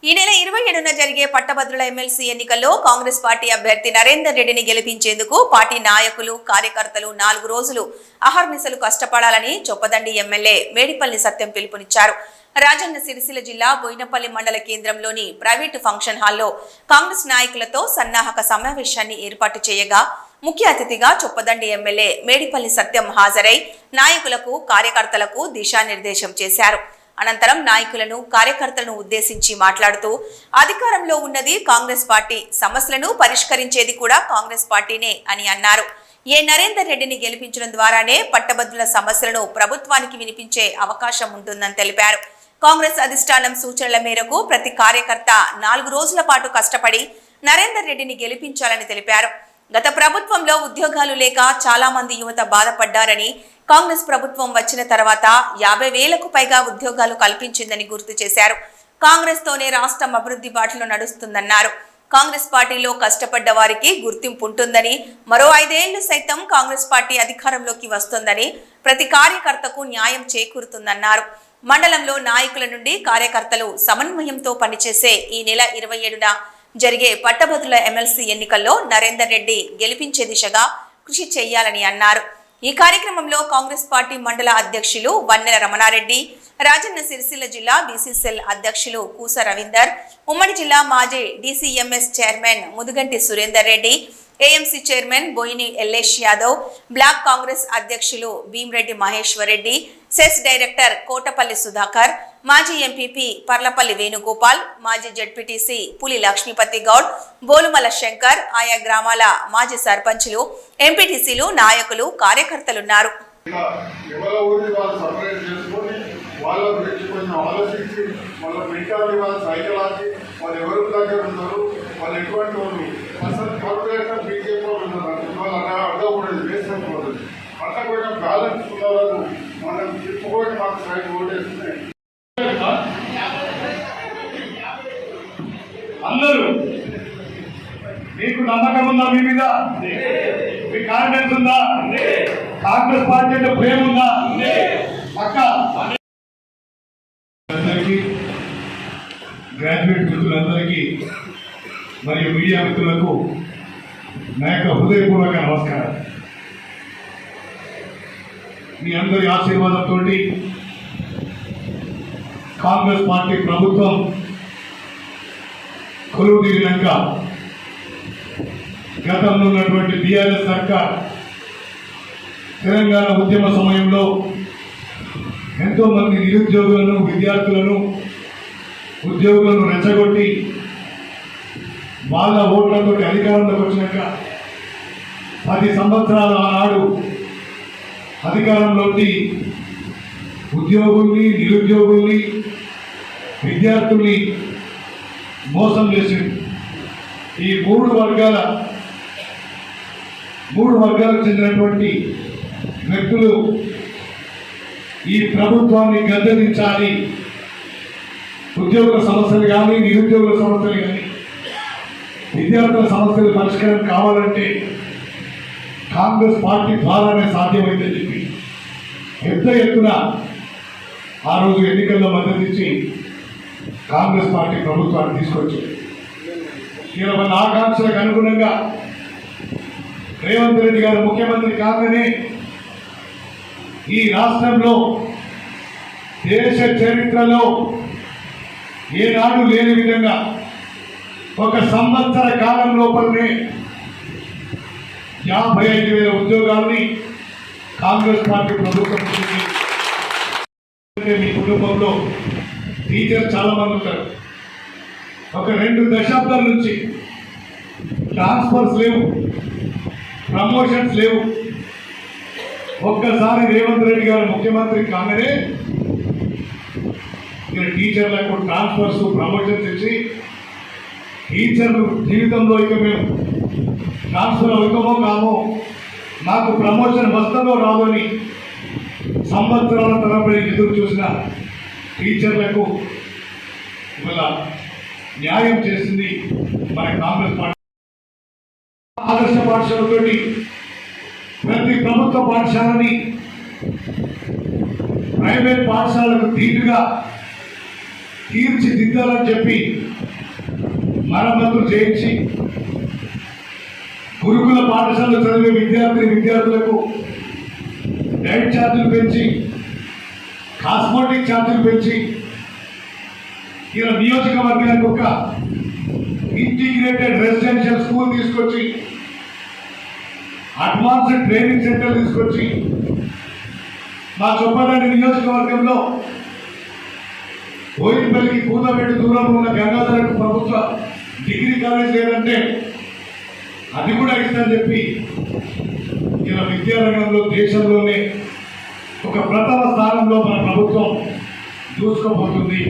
ఈ నెల 27న జరిగే పట్టభద్రుల ఎమ్మెల్సీ ఎన్నికల్లో కాంగ్రెస్ పార్టీ అభ్యర్థి నరేందర్ రెడ్డిని గెలిపించేందుకు పార్టీ నాయకులు కార్యకర్తలు 4 రోజులు అహర్నిశలు కష్టపడాలని చొప్పదండి ఎమ్మెల్యే మేడిపల్లి సత్యం పిలుపునిచ్చారు. రాజన్న సిరిసిల్ల జిల్లా బోయినపల్లి మండల కేంద్రంలోని ప్రైవేటు ఫంక్షన్ హాల్లో కాంగ్రెస్ నాయకులతో సన్నాహక సమావేశాన్ని ఏర్పాటు చేయగా ముఖ్య అతిథిగా చొప్పదండి ఎమ్మెల్యే మేడిపల్లి సత్యం హాజరై నాయకులకు కార్యకర్తలకు దిశానిర్దేశం చేశారు. అనంతరం నాయకులను కార్యకర్తలను ఉద్దేశించి మాట్లాడుతూ అధికారంలో ఉన్నది కాంగ్రెస్ పార్టీ, సమస్యలను పరిష్కరించేది కూడా కాంగ్రెస్ పార్టీనే అని అన్నారు. నరేందర్ రెడ్డిని గెలిపించడం ద్వారానే పట్టభద్రుల సమస్యలను ప్రభుత్వానికి వినిపించే అవకాశం ఉంటుందని తెలిపారు. కాంగ్రెస్ అధిష్టానం సూచనల మేరకు ప్రతి కార్యకర్త 4 రోజుల పాటు కష్టపడి నరేందర్ రెడ్డిని గెలిపించాలని తెలిపారు. గత ప్రభుత్వంలో ఉద్యోగాలు లేక చాలా మంది యువత బాధపడ్డారని, కాంగ్రెస్ ప్రభుత్వం వచ్చిన తర్వాత 50,000కు పైగా ఉద్యోగాలు కల్పించిందని గుర్తు చేశారు. కాంగ్రెస్ తోనే రాష్ట్రం అభివృద్ధి బాటలో నడుస్తుందన్నారు. కాంగ్రెస్ పార్టీలో కష్టపడ్డ వారికి గుర్తింపు ఉంటుందని, మరో 5 ఏళ్లు సైతం కాంగ్రెస్ పార్టీ అధికారంలోకి వస్తుందని, ప్రతి కార్యకర్తకు న్యాయం చేకూరుతుందన్నారు. మండలంలో నాయకుల నుండి కార్యకర్తలు సమన్వయంతో పనిచేసే ఈ నెల 27న జరిగే పట్టభద్రుల ఎమ్మెల్సీ ఎన్నికల్లో నరేందర్ రెడ్డి గెలిపించే దిశగా కృషి చేయాలని అన్నారు. ఈ కార్యక్రమంలో కాంగ్రెస్ పార్టీ మండల అధ్యక్షులు వన్నెల రమణారెడ్డి, రాజన్న సిరిసిల్ల జిల్లా బీసీసీఎల్ అధ్యక్షులు కూస రవీందర్, ఉమ్మడి జిల్లా మాజీ DCMS chairman Mudugunti Surender Reddy, AMC chairman Boini Yellesh Yadav, block Congress అధ్యక్షులు భీమరెడ్డి మహేశ్వర్ రెడ్డి, సెస్ డైరెక్టర్ కోటపల్లి సుధాకర్, మాజీ ఎంపీపీ పర్లపల్లి వేణుగోపాల్, మాజీ జడ్పీటీసీ పులి లక్ష్మీపతి గౌడ్, బోలుమల శంకర్, ఆయా గ్రామాల మాజీ సర్పంచులు, ఎంపీటీసీలు, నాయకులు, కార్యకర్తలున్నారు. అందరూ మీకు నమ్మకం ఉందా? మీ మీద మీ కాన్ఫిడెన్స్ ఉందా? కాంగ్రెస్ పార్టీ అంటే ప్రేమ ఉందా? పక్క అందరికీ, గ్రాడ్యుయేట్ మిత్రులందరికీ మరియు మీడియా మిత్రులకు నా యొక్క హృదయపూర్వక నమస్కారం. మీ అందరి ఆశీర్వాదంతో కాంగ్రెస్ పార్టీ ప్రభుత్వం కొలువు తీరినాక గతంలో ఉన్నటువంటి టీఆర్ఎస్ సర్కార్ తెలంగాణ ఉద్యమ సమయంలో ఎంతోమంది నిరుద్యోగులను, విద్యార్థులను, ఉద్యోగులను రెచ్చగొట్టి వాళ్ళ ఓట్లతో అధికారంలోకి వచ్చినాక 10 సంవత్సరాల ఆనాడు అధికారంలోకి ఉద్యోగుల్ని, నిరుద్యోగుల్ని, విద్యార్థుల్ని మోసం చేసింది. ఈ మూడు వర్గాలకు చెందినటువంటి వ్యక్తులు ఈ ప్రభుత్వాన్ని గద్దెదించాలి, ఉద్యోగుల సమస్యలు కానీ, నిరుద్యోగుల సమస్యలు కానీ, విద్యార్థుల సమస్యలు పరిష్కారం కావాలంటే కాంగ్రెస్ పార్టీ ద్వారానే సాధ్యమైందని చెప్పి పెద్ద ఎత్తున ఆ రోజు ఎన్నికల్లో మద్దతు ఇచ్చి కాంగ్రెస్ పార్టీ ప్రభుత్వాన్ని తీసుకొచ్చింది. మన ఆకాంక్షలకు అనుగుణంగా రేవంత్ రెడ్డి గారు ముఖ్యమంత్రి కాగానే ఈ రాష్ట్రంలో దేశ చరిత్రలో ఏనాడు లేని విధంగా 1 సంవత్సర కాలం లోపలనే 55,000 ఉద్యోగాల్ని కాంగ్రెస్ పార్టీ ప్రభుత్వం. మీ కుటుంబంలో టీచర్ చాలా మంది ఉంటారు. ఒక 2 దశాబ్దాల నుంచి ట్రాన్స్ఫర్స్ లేవు, ప్రమోషన్స్ లేవు. ఒక్కసారి రేవంత్ రెడ్డి గారు ముఖ్యమంత్రి కాగానే టీచర్లకు ట్రాన్స్ఫర్స్, ప్రమోషన్స్ ఇచ్చి టీచర్లు జీవితంలో ఇక మేము ట్రాన్స్ఫర్ అవుతామో కామో, మాకు ప్రమోషన్ వస్తుందో రాదో అని సంవత్సరాల తరబడి ఎదురు చూసిన టీచర్లకు ఇవాళ న్యాయం చేసింది మన కాంగ్రెస్ పార్టీ. ఆదర్శ పాఠశాలతో ప్రతి ప్రభుత్వ పాఠశాలని ప్రైవేట్ పాఠశాలకు ధీటుగా తీర్చిదిద్దాలని చెప్పి మరమ్మతులు చేయించి గురుకుల పాఠశాలలో చదివే విద్యార్థులకు డైట్ ఛార్జీలు పెంచి కాస్మోటిక్ ఛార్జీలు పెంచి ఇలా నియోజకవర్గానికి ఒక ఇంటిగ్రేటెడ్ రెసిడెన్షియల్ స్కూల్ తీసుకొచ్చి అడ్వాన్స్డ్ ట్రైనింగ్ సెంటర్ తీసుకొచ్చి మా చొప్పదండి నియోజకవర్గంలో బోయినపల్లికి కూతబెట్టి దూరంలో ఉన్న గంగాధరకు ప్రభుత్వ డిగ్రీ కాలేజ్ లేదంటే అది కూడా ఇస్తుందని చెప్పి ఇలా విద్యారంగంలో దేశంలోనే ఒక ప్రథమ స్థానంలో మన ప్రభుత్వం దూసుకోబోతుంది.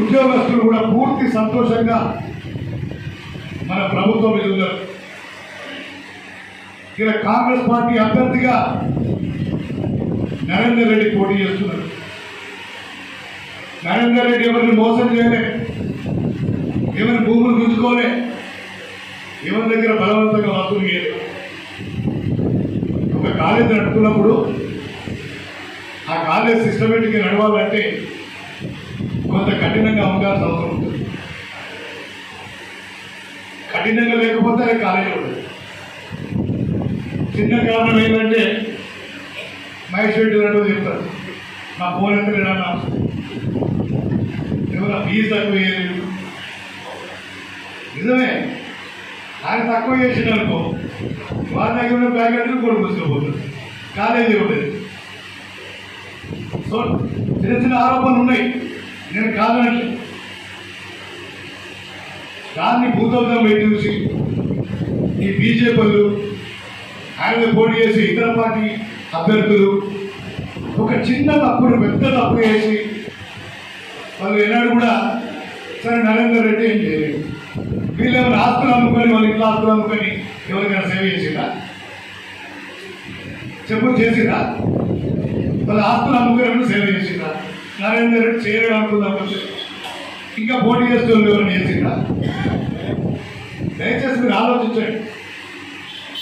ఉద్యోగస్తులు కూడా పూర్తి సంతోషంగా మన ప్రభుత్వం మీద ఉన్నారు. ఇలా కాంగ్రెస్ పార్టీ అభ్యర్థిగా నరేందర్ రెడ్డి పోటీ చేస్తున్నారు. నరేందర్ రెడ్డి ఎవరిని మోసం చేయలే, ఎవరి భూములు గుంజుకోలే, ఎవరి దగ్గర బలవంతంగా వసూలు చేయలేదు. ఒక కాలేజ్ నడుపుతున్నప్పుడు ఆ కాలేజ్ సిస్టమేటిక్గా నడవాలంటే కొంత కఠినంగా ఉండాల్సిన అవసరం ఉంటుంది. కఠినంగా లేకపోతే అది కాలేజీ ఉంటుంది. చిన్న కారణం ఏంటంటే మ్యాజిస్ట్రేట్ అంటూ చెప్తారు, నా ఫోన్ ఎత్తలేడన్నా, ఏమన్నా ఫీజు తక్కువ చేయలేదు. నిజమే, ఆయన తక్కువ చేసిన అనుకో వాళ్ళ దగ్గర ఉన్న ప్యాకెట్లు కూడా కూర్చోబోతుంది, కాలేజీ ఉండేది. సో చిన్న చిన్న ఆరోపణలు ఉన్నాయి, నేను కాదనట్లే. దాన్ని భూతోదం పెట్టి చూసి ఈ బీజేపీలు ఆయన పోటీ చేసి ఇతర పార్టీ అభ్యర్థులు ఒక చిన్న తప్పును పెద్ద తప్పు చేసి వాళ్ళు ఏనాడు కూడా సరే నరేందర్ రెడ్డి ఏం చేయలేదు. వీళ్ళు ఎవరు ఆస్తులు అమ్ముకొని వాళ్ళ ఇంట్లో ఆస్తులు అమ్ముకొని ఎవరికైనా సేవ చేసిందా? చెప్పు, చేసిందా? వాళ్ళ ఆస్తులు అమ్ముకొని సేవ చేసిందా? నరేందర్ రెడ్డి చేయడం అనుకుందాం, ఇంకా పోటీ చేస్తూ ఎవరైనా చేసిందా? దయచేసి మీరు ఆలోచించండి.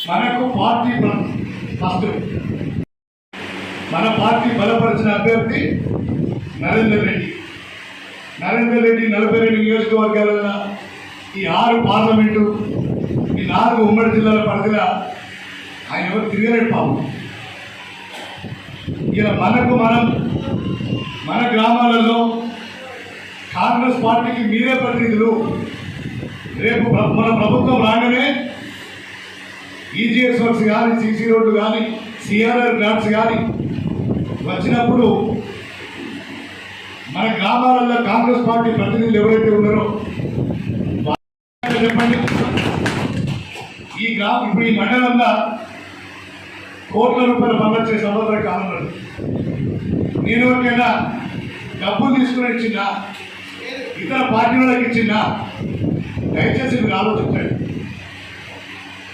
మనకు పార్టీ ఫస్ట్, మన పార్టీ బలపరిచిన అభ్యర్థి నరేందర్ రెడ్డి. నరేందర్ రెడ్డి 42 నియోజకవర్గాల ఈ 6 పార్లమెంటు, ఈ 4 ఉమ్మడి జిల్లాల పరిధిలో ఆయన ఎవరు తిరగలేడు పాపం. ఇలా మన గ్రామాలలో కాంగ్రెస్ పార్టీకి మీరే ప్రతినిధులు. రేపు మన ప్రభుత్వం రాగానే ఈజీఎస్ వర్క్స్ కానీ, సీసీ రోడ్లు కానీ, సిఆర్ఆర్ గ్రాంట్స్ కానీ వచ్చినప్పుడు మన గ్రామాలలో కాంగ్రెస్ పార్టీ ప్రతినిధులు ఎవరైతే ఉన్నారో చెప్పండి. ఇప్పుడు ఈ మండలంలో కోట్ల రూపాయల పనులు చేసే సంవత్సర కాలంలో నేను ఎవరికైనా డబ్బులు తీసుకుని ఇచ్చిందా, ఇతర పార్టీ వాళ్ళకి ఇచ్చిందా? దయచేసి మీరు ఆలోచించండి.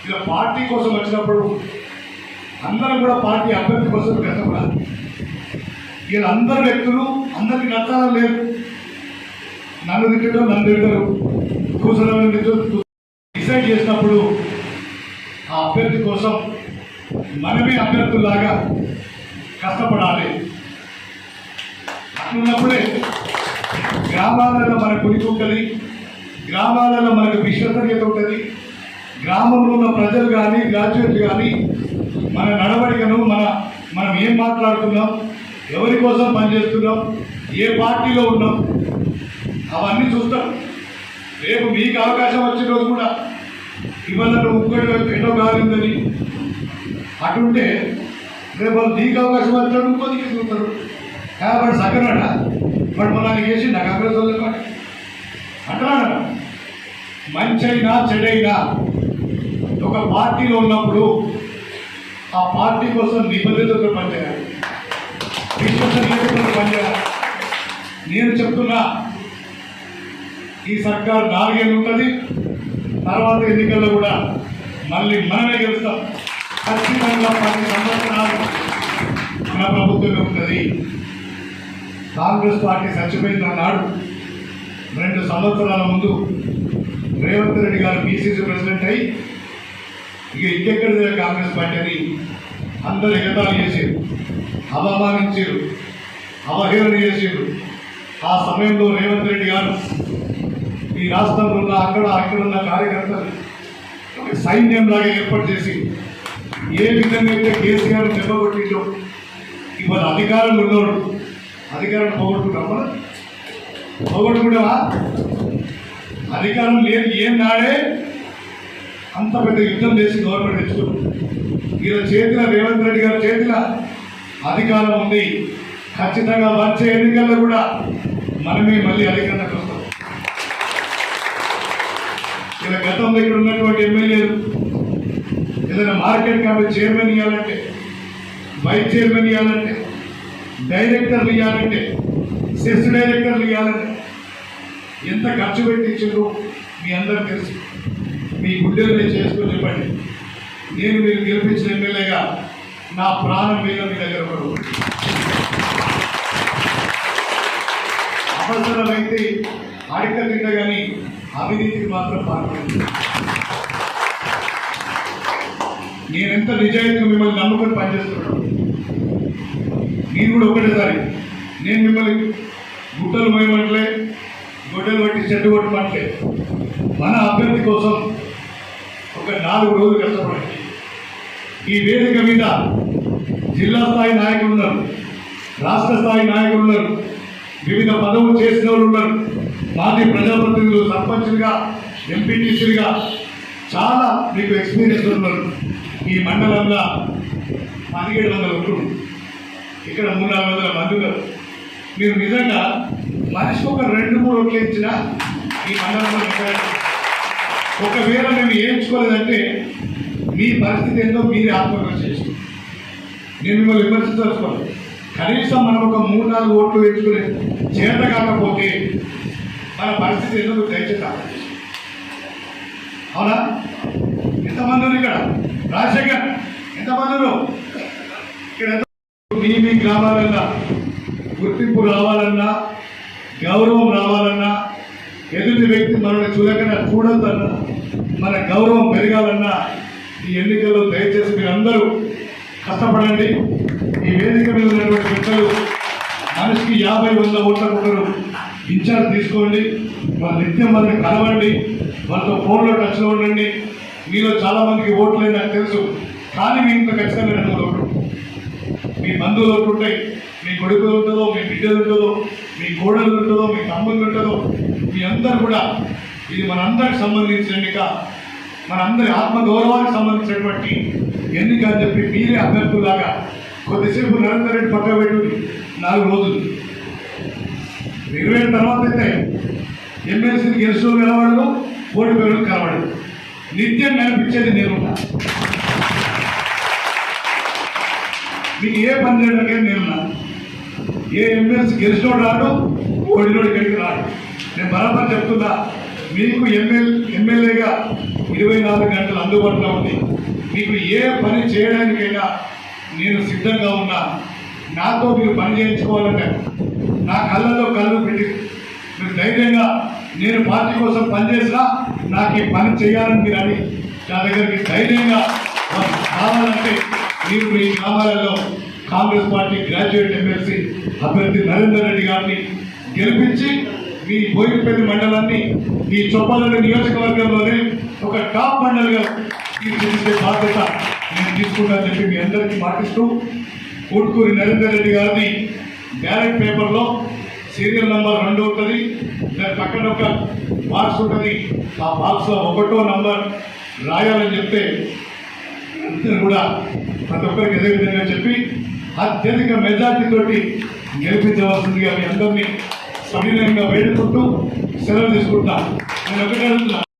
ఇలా పార్టీ కోసం వచ్చినప్పుడు అందరూ కూడా పార్టీ అభ్యర్థి కోసం కష్టపడాలి. వీళ్ళందరు వ్యక్తులు అందరికి నచ్చాలని లేదు. నన్ను తిట్టడం, నన్ను తిట్టరు, కూర్చోడం డిసైడ్ చేసినప్పుడు ఆ అభ్యర్థి కోసం మనమే అభ్యర్థుల్లాగా కష్టపడాలి. అట్లున్నప్పుడే గ్రామాలలో మనకు ఉనికి ఉంటుంది, గ్రామాలలో మనకు విశ్వసనీయత ఉంటుంది. గ్రామంలో ఉన్న ప్రజలు కానీ, గ్రాడ్యుయేట్లు కానీ మన నడవడికను, మనం ఏం మాట్లాడుతున్నాం, ఎవరి కోసం పనిచేస్తున్నాం, ఏ పార్టీలో ఉన్నాం, అవన్నీ చూస్తాం. రేపు మీకు అవకాశం వచ్చిన రోజు కూడా ఇవాళ నువ్వు ఎన్నో కాలిందని అటుంటే రేపు వాళ్ళు నీకు అవకాశం వచ్చాడు ఇంకోదికి చూస్తారు. కాబట్టి సగనట వాడు మనకి చేసి నాకు అక్కడ చదువుకోండి అంటున్నాడు. మంచైనా చెడైనా ఒక పార్టీలో ఉన్నప్పుడు ఆ పార్టీ కోసం నిబద్ధతతో పనిచేయాలి, విశ్వసనీయతతో పనిచేయాలి. నేను చెప్తున్నా, ఈ సర్కారు 4 ఏళ్ళు ఉంటుంది, తర్వాత ఎన్నికల్లో కూడా మళ్ళీ మనమే గెలుస్తాం. ఖచ్చితంగా 10 సంవత్సరాలు మన ప్రభుత్వమే ఉంటుంది. కాంగ్రెస్ పార్టీ చచ్చిపోయిన నాడు 2 సంవత్సరాల ముందు రేవంత్ రెడ్డి గారు పిసిసి ప్రెసిడెంట్ అయ్యి ఇక ఇంకెక్కడ కాంగ్రెస్ పార్టీ అని అందరూ ఎగతాళి చేసారు, అవమానించారు, అవహేళన చేసారు. ఆ సమయంలో రేవంత్ రెడ్డి గారు ఈ రాష్ట్రంలో ఉన్న అక్కడున్న కార్యకర్తలు ఒక సైన్యంలాగా ఏర్పాటు చేసి ఏ విధంగా అయితే కేసీఆర్ దెబ్బకొట్టిండో ఇవాళ అధికారులు ఉన్నోడు అధికారులు పోగొట్టుకుంటామా పోగొట్టుకుంటావా అధికారం లేదు ఏం నాడే అంత పెద్ద యుద్ధం చేసి గవర్నమెంట్ తెచ్చుకుంది వీళ్ళ చేతిలో రేవంత్ రెడ్డి గారి చేతిలో అధికారం ఉంది ఖచ్చితంగా వచ్చే ఎన్నికల్లో కూడా మనమే మళ్ళీ అధికారంలోకి వస్తాం ఇలా గతంలో ఇక్కడ ఉన్నటువంటి ఎమ్మెల్యేలు ఏదైనా మార్కెట్ కమిటీ చైర్మన్ ఇవ్వాలంటే వైస్ చైర్మన్ ఇవ్వాలంటే డైరెక్టర్లు ఇవ్వాలంటే సెస్ డైరెక్టర్లు ఇవ్వాలంటే ఎంత ఖర్చు పెట్టించారు మీ అందరూ తెలుసు మీ గుడ్డలు నేను చేసుకొని చెప్పండి నేను మీరు గెలిపించిన ఎమ్మెల్యేగా నా ప్రాణం మీద మీ దగ్గర ఒకరు అవసరమైతే అడిక తింట కానీ అవినీతికి మాత్రం పాల్పడింది నేనెంత నిజాయితీగా మిమ్మల్ని నమ్ముకొని పనిచేస్తున్నాను మీరు కూడా ఒకటేసారి నేను మిమ్మల్ని గుట్టలు మోయమంటలే గొడ్డలు బట్టి చెట్టు కొట్టమంటలే మన అభ్యర్థి కోసం ఒక 4 రోజులు కష్టపడండి ఈ వేదిక మీద జిల్లా స్థాయి నాయకులు ఉన్నారు రాష్ట్ర స్థాయి నాయకులు ఉన్నారు వివిధ పదవులు చేసిన వాళ్ళు ఉన్నారు మాజీ ప్రజాప్రతినిధులు సర్పంచులుగా ఎంపీటీసీలుగా చాలా మీకు ఎక్స్పీరియన్స్ ఉన్నారు ఈ మండలంలో 1700 ఉంటుంది ఇక్కడ 300-400 మంది ఉన్నారు మీరు నిజంగా మనిషికి ఒక 2-3 ఓట్లు ఇచ్చినా ఈ మండలంలో ఒకవేళ మేము ఏడ్చుకోలేదంటే మీ పరిస్థితి ఏందో మీరే ఆత్మవిమర్శ చేసుకోండి నేను మిమ్మల్ని విమర్శించుకోవాలి కనీసం మనం ఒక 3-4 ఓట్లు వేసుకునే చేత కాకపోతే మన పరిస్థితి ఏందో దయచేసి అవునా ఎంతమంది ఉన్నారు ఇక్కడ రాజశేఖర్ ఎంతమంది ఉన్నారు ఇక్కడ మీ గ్రామాలన్నా గుర్తింపు రావాలన్నా గౌరవం రావాలన్నా ఎదుటి వ్యక్తి మనల్ని చూడొద్దన్నా మన గౌరవం పెరగాలన్నా ఈ ఎన్నికల్లో దయచేసి మీరందరూ కష్టపడండి ఈ వేదిక మీద ఉన్నటువంటి వ్యక్తులు మనిషికి 50-100 ఓట్లకు ఒకరు ఇన్ఛార్జ్ తీసుకోండి వాళ్ళ నిత్యం వాళ్ళని కలవండి వాళ్ళతో ఫోన్లో టచ్లో ఉండండి మీలో చాలా మందికి ఓట్లు నాకు తెలుసు కానీ మీ ఇంట్లో ఖచ్చితంగా 2-3 ఓట్లు మీ బంధువులు ఓట్లు ఉంటాయి మీ కొడుకులు ఉంటుందో మీ బిడ్డలు ఉంటుందో మీ కోడలు ఉంటుందో మీ తమ్ముళ్ళు ఉంటుందో మీ అందరూ కూడా ఇది మనందరికి సంబంధించిన ఎన్నిక మనందరి ఆత్మగౌరవానికి సంబంధించినటువంటి ఎన్నిక అని చెప్పి మీరే అభ్యర్థులాగా కొద్దిసేపు నరేందర్ రెడ్డి పక్క పెట్టి 4 రోజులు 20 తర్వాత అయితే ఎమ్మెల్సీని గెలుస్తూ నిలబడదు ఓటు పేరు కలవడదు నిత్యం కనిపించేది నేనున్నా మీకు ఏ పని చేయడానికే నేనున్నా ఏ ఎమ్మెల్సీ గెలిచినోడు రాడు ఓడినోడు ఇక్కడికి రాడు నేను బరాబర్ చెప్తున్నా మీకు ఎమ్మెల్యేగా 24 గంటలు అందుబాటులో ఉంది మీకు ఏ పని చేయడానికైనా నేను సిద్ధంగా ఉన్నా నాతో మీరు పని చేయించుకోవాలంటే నా కళ్ళలో కళ్ళు పెట్టి మీరు ధైర్యంగా నేను పార్టీ కోసం పనిచేసినా నాకు ఈ పని చేయాలని మీరు అని నా దగ్గరికి ధైర్యంగా కావాలంటే మీరు మీ గ్రామాలలో కాంగ్రెస్ పార్టీ గ్రాడ్యుయేట్ ఎమ్మెల్సీ అభ్యర్థి నరేందర్ రెడ్డి గారిని గెలిపించి మీ బోయినపల్లి మండలాన్ని ఈ చొప్పదండి నియోజకవర్గంలోనే ఒక టాప్ మండలిగా తీర్చిదిద్దే బాధ్యత నేను తీసుకుంటానని చెప్పి మీ అందరికీ మాటిస్తూ ఊట్కూరి నరేందర్ రెడ్డి గారిని బ్యాలెట్ పేపర్లో సీరియల్ నెంబర్ 2 ఉంటుంది దాని పక్కన ఒక బాక్స్ ఉంటుంది ఆ బాక్స్లో 1వ నంబర్ రాయాలని చెప్తే అందరూ కూడా ప్రతి ఒక్కరికి అదే విధంగా చెప్పి అత్యధిక మెజార్టీతోటి గెలిపించవలసిందిగా మీ అందరినీ సవినయంగా వేడుకుంటూ సెలవు తీసుకుంటా నేను ఒకటే అడుగుతున్నా